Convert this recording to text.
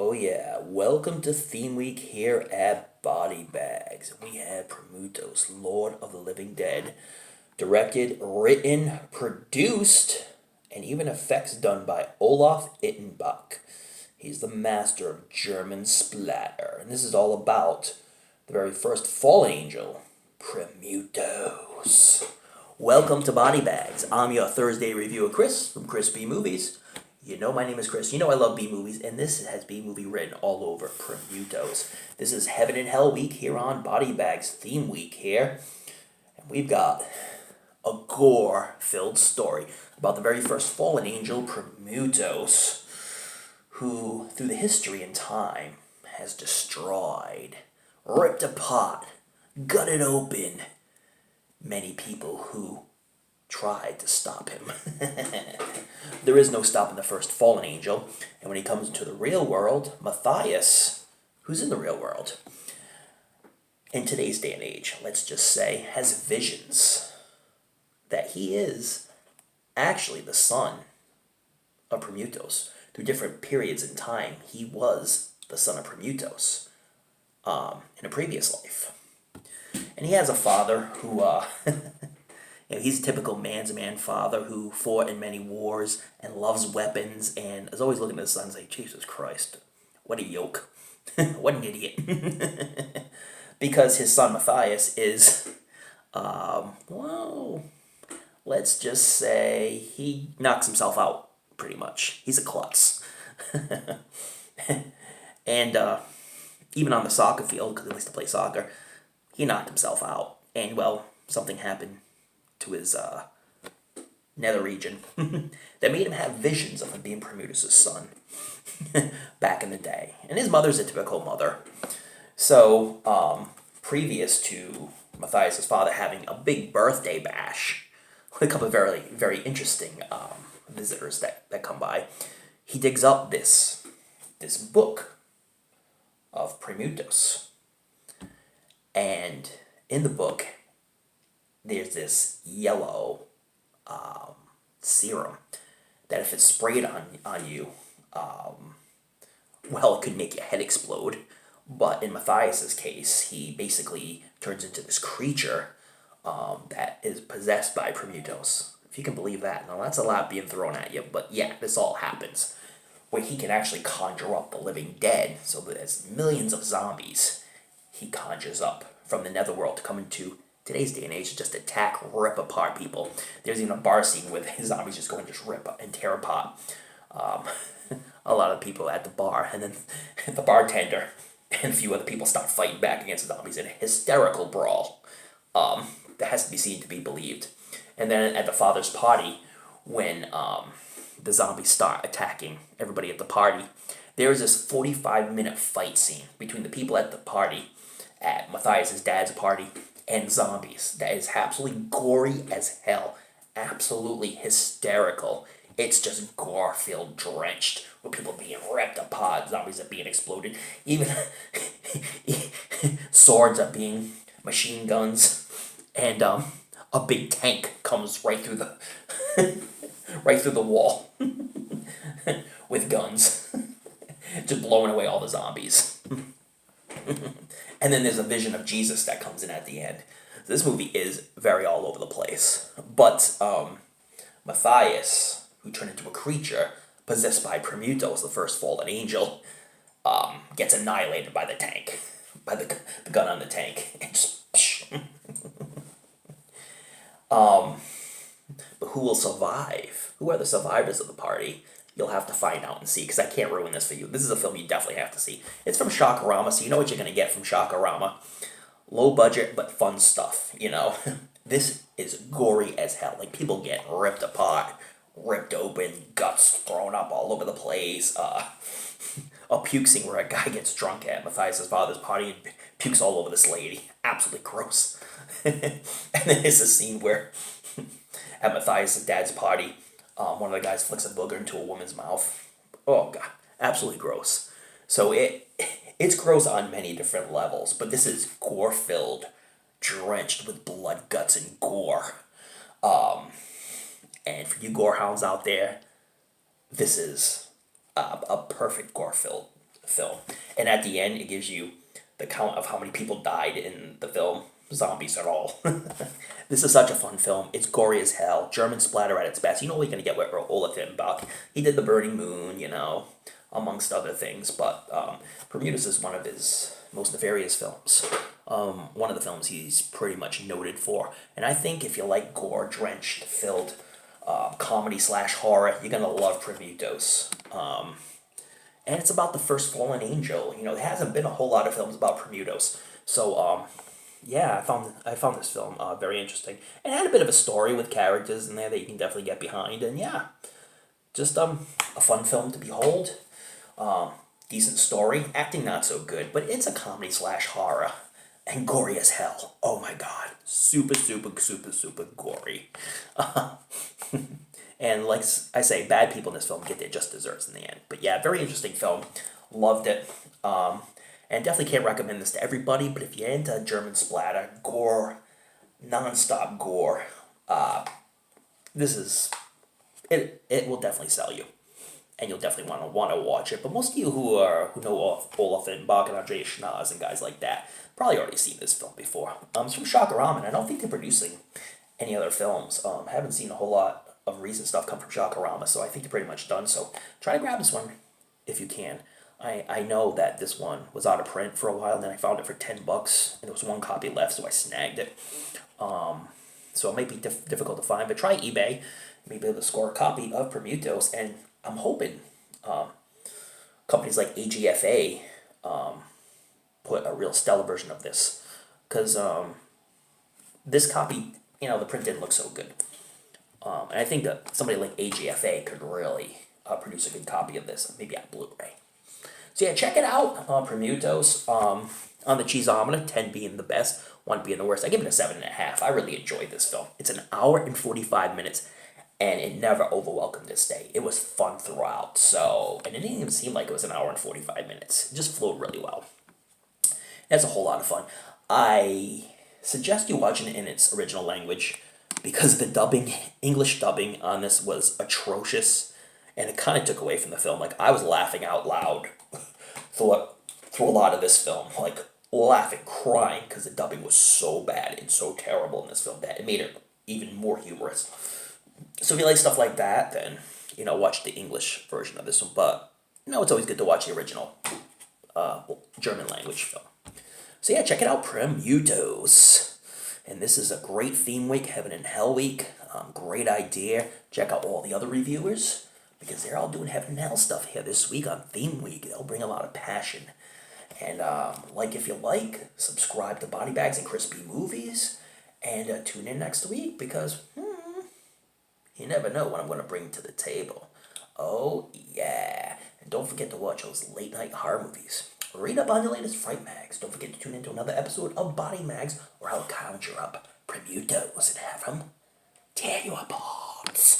Oh yeah, welcome to Theme Week here at BodyBags. We have Premutos, Lord of the Living Dead, directed, written, produced, and even effects done by Olaf Ittenbach. He's the master of German splatter, and this is all about the very first fallen angel, Premutos. Welcome to BodyBags. I'm your Thursday reviewer, Chris, from Chris B Movies. You know my name is Chris. You know I love B-movies, and this has B-movie written all over Premutos. This is Heaven and Hell Week here on BodyBags Theme Week here. And we've got a gore-filled story about the very first fallen angel, Premutos, who, through the history and time, has destroyed, ripped apart, gutted open many people who tried to stop him. There is no stopping the first fallen angel, and when he comes into the real world, Matthias, who's in the real world, in today's day and age, let's just say, has visions that he is actually the son of Premutos. Through different periods in time, he was the son of Premutos in a previous life. And he has a father who he's a typical man's man father who fought in many wars and loves weapons and is always looking at his son and saying, Jesus Christ, what a yoke. What an idiot. Because his son Matthias is, let's just say he knocks himself out, pretty much. He's a klutz. And even on the soccer field, because he likes to play soccer, he knocked himself out. And, well, something happened to his nether region that made him have visions of him being Premutos' son back in the day. And his mother's a typical mother. So, previous to Matthias' father having a big birthday bash with a couple of very, very interesting visitors that come by, he digs up this book of Premutos. And in the book, there's this yellow serum that if it's sprayed on you, it could make your head explode. But in Matthias's case, he basically turns into this creature that is possessed by Premutos. If you can believe that. Now, that's a lot being thrown at you, but yeah, this all happens. Where he can actually conjure up the living dead, so that there's millions of zombies he conjures up from the netherworld to come into today's day and age to just attack, rip apart people. There's even a bar scene where the zombies just go and just rip and tear apart a lot of people at the bar, and then the bartender and a few other people start fighting back against the zombies in a hysterical brawl that has to be seen to be believed. And then at the father's party, when the zombies start attacking everybody at the party, there's this 45-minute fight scene between the people at the party, at Matthias' dad's party, and zombies that is absolutely gory as hell. Absolutely hysterical. It's just gore-filled, drenched, with people being ripped apart, zombies are being exploded, even swords are being machine guns, and a big tank comes right through the wall with guns, just blowing away all the zombies. And then there's a vision of Jesus that comes in at the end. This movie is very all over the place. But Matthias, who turned into a creature possessed by Premutos, the first fallen angel, gets annihilated by the tank, by the gun on the tank. And just, but who will survive? Who are the survivors of the party? You'll have to find out and see, because I can't ruin this for you. This is a film you definitely have to see. It's from Shockorama, so you know what you're going to get from Shockorama. Low budget, but fun stuff, you know. This is gory as hell. Like, people get ripped apart, ripped open, guts thrown up all over the place. A puke scene where a guy gets drunk at Matthias' father's party and pukes all over this lady. Absolutely gross. And then there's a scene where at Matthias' dad's party, one of the guys flicks a booger into a woman's mouth. Oh, God. Absolutely gross. So it's gross on many different levels, but this is gore-filled, drenched with blood, guts, and gore. And for you gore hounds out there, this is a perfect gore-filled film. And at the end, it gives you the count of how many people died in the film. Zombies at all. This is such a fun film. It's gory as hell. German splatter at its best. You know what you're going to get with Olaf Hittenbach. He did The Burning Moon, amongst other things. But Premutos is one of his most nefarious films. One of the films he's pretty much noted for. And I think if you like gore-drenched, filled comedy/horror, you're going to love Premutos. And it's about the first fallen angel. There hasn't been a whole lot of films about Premutos. So, yeah, I found this film very interesting. And it had a bit of a story with characters in there that you can definitely get behind. And yeah, just a fun film to behold. Decent story. Acting not so good, but it's a comedy/horror. And gory as hell. Oh my god. Super, super, super, super gory. And like I say, bad people in this film get their just desserts in the end. But yeah, very interesting film. Loved it. And definitely can't recommend this to everybody, but if you're into German splatter, gore, non-stop gore, this is, it will definitely sell you. And you'll definitely want to watch it. But most of you who know Olaf and Bach and Andreas Schnaz and guys like that probably already seen this film before. It's from Shaka-Ramen. I don't think they're producing any other films. Haven't seen a whole lot of recent stuff come from Shaka-Rama, so I think they're pretty much done. So try to grab this one if you can. I know that this one was out of print for a while, and then I found it for $10, and there was one copy left, so I snagged it. So it might be difficult to find, but try eBay. You may be able to score a copy of Premutos, and I'm hoping companies like AGFA put a real stellar version of this, because this copy, the print didn't look so good. And I think that somebody like AGFA could really produce a good copy of this, maybe on Blu-ray. So yeah, check it out. Premutos. On the Cheeseometer, 10 being the best, 1 being the worst. I give it a 7.5. I really enjoyed this film. It's an hour and 45 minutes, and it never overwhelmed this day. It was fun throughout. And it didn't even seem like it was an hour and 45 minutes. It just flowed really well. That's a whole lot of fun. I suggest you watching it in its original language, because the English dubbing on this was atrocious, and it kind of took away from the film. Like, I was laughing out loud through a lot of this film, like laughing, crying, because the dubbing was so bad and so terrible in this film that it made it even more humorous. So if you like stuff like that, then watch the English version of this one. But it's always good to watch the original German language film. So yeah, check it out, Premutos. And this is a great theme week, Heaven and Hell week. Great idea. Check out all the other reviewers, because they're all doing Heaven and Hell stuff here this week on Theme Week. They'll bring a lot of passion. And if you like, subscribe to BodyBags and Crispy Movies. And tune in next week, because you never know what I'm going to bring to the table. Oh, yeah. And don't forget to watch those late-night horror movies. Read up on the latest Fright Mags. Don't forget to tune into another episode of Body Mags, where I'll conjure up Premutos and have them tear you apart.